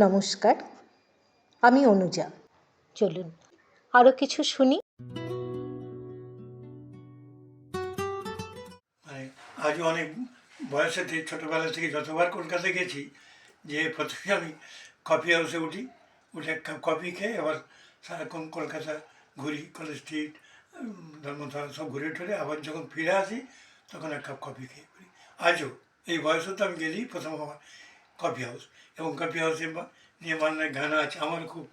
নমস্কার, আমি অনুজা। চলুন আরও কিছু শুনি। আজও অনেক বয়সেতে ছোটোবেলা থেকে যতবার কলকাতা গেছি, যে প্রথমে আমি কফি হাউসে উঠি, উঠে এক কাপ কফি খেয়ে আবার সারাক্ষণ কলকাতা ঘুরি, কলেজ স্ট্রিট, ধর্মতলা সব ঘুরে টুরে আবার যখন ফিরে আসি তখন এক কাপ কফি খেয়ে করি। আজও এই বয়সে তো আমি গেলেই প্রথম আমার কফি হাউস, এবং কফি হাউসে নিয়ে বাংলায় গান আছে, আমার খুব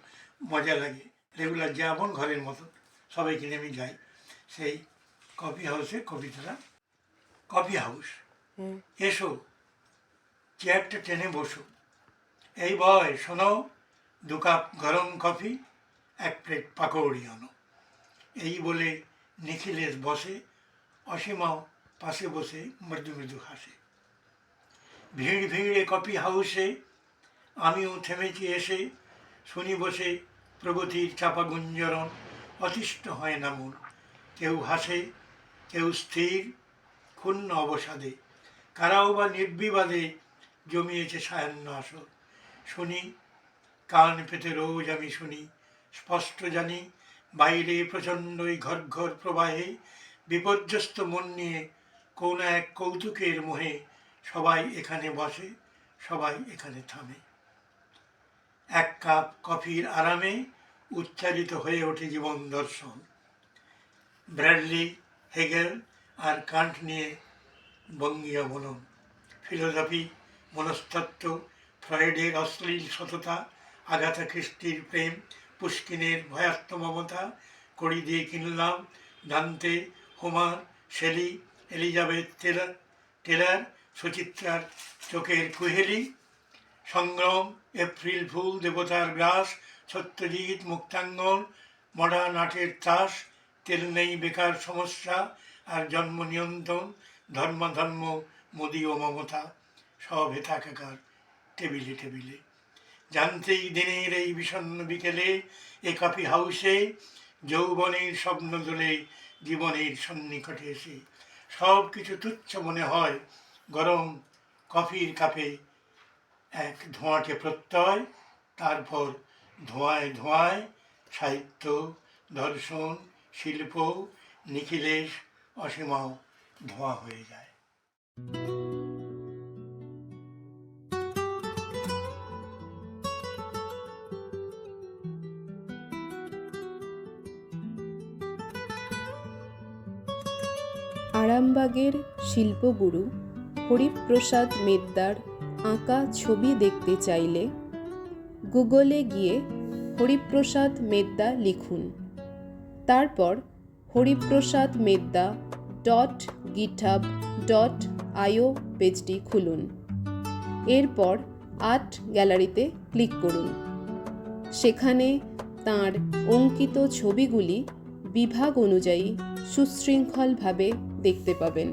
মজা লাগে। রেগুলার যেমন ঘরের মতন সবাইকে নিয়ে আমি যাই সেই কফি হাউসে। কফি হাউস, এসো চেয়ারটা টেনে বসো, এই বয় শোনো, 2 কাপ গরম কফি, 1 প্লেট পাকৌড়ি আনো। এই বলে নিখিলেশ বসে, অসীমাও পাশে বসে মৃদু মৃদু হাসে। ভিড় ভিড়ে কফি হাউসে আমিও থেমেছি এসে, শুনি বসে প্রগতির চাপা গুঞ্জরণ, অতিষ্ঠ হয় না মন। কেউ হাসে, কেউ স্থির ক্ষুণ্ণ অবসাদে, কারাও বা নির্বিবাদে জমিয়েছে সায়াহ্ন আসর। শুনি, কান পেতে রোজ আমি শুনি, স্পষ্ট জানি বাইরে প্রচণ্ডই ঘর ঘর প্রবাহে, বিপর্যস্ত মন নিয়ে কোন এক কৌতুকের মোহে সবাই এখানে বসে, সবাই এখানে থামে। 1 কাপ কফির আরামে উচ্চারিত হয়ে ওঠে জীবন দর্শন। ব্র্যাডলি, হেগেল আর কান্ট নিয়ে বঙ্গীয় মনন, ফিলোসফি, মনস্তত্ত্ব, ফ্রয়েডের অশ্লীল সততা, আগাথা ক্রিস্টির প্রেম, পুশকিনের ভয়ার্থ মমতা, কড়ি দিয়ে কিনলাম, Dante, Homer, Shelley, Elizabeth Taylor, সুচিত্রার চোখের কুহেলি, সংগ্রাম, এপ্রিল ফুল, দেবতার গ্রাস, সত্যজিৎ, মুক্তাঙ্গন, মডার্ন আর্টের তাস, তেল নেই বেকার সমস্যা আর জন্ম নিয়ন্ত্রণ, ধর্ম মোদি ও মমতা, সব একাকার টেবিলে টেবিলে। জানতেই দিনের এই বিষণ্ণ বিকেলে এ কফি হাউসে যৌবনের স্বপ্ন দোলে জীবনের সন্নিকটে এসে। সব কিছু তুচ্ছ মনে হয় গরম কফির কাপে এক ধোঁয়াটে প্রত্যয়, তারপর ধোঁয়ায় ধোঁয়ায় সাহিত্য, দর্শন, শিল্প, নিখিলেশ, অসীমাও ধোঁয়া হয়ে যায়। আরামবাগের শিল্পগুরু হরিপ্রসাদ মেদ্দার আঁকা ছবি দেখতে চাইলে গুগলে গিয়ে হরিপ্রসাদ মেদ্দা লিখুন। তারপর horiprasadmedda.github.io পেজটি খুলুন। এরপর আর্ট গ্যালারিতে ক্লিক করুন। সেখানে তাঁর অঙ্কিত ছবিগুলি বিভাগ অনুযায়ী সুশৃঙ্খলভাবে দেখতে পাবেন।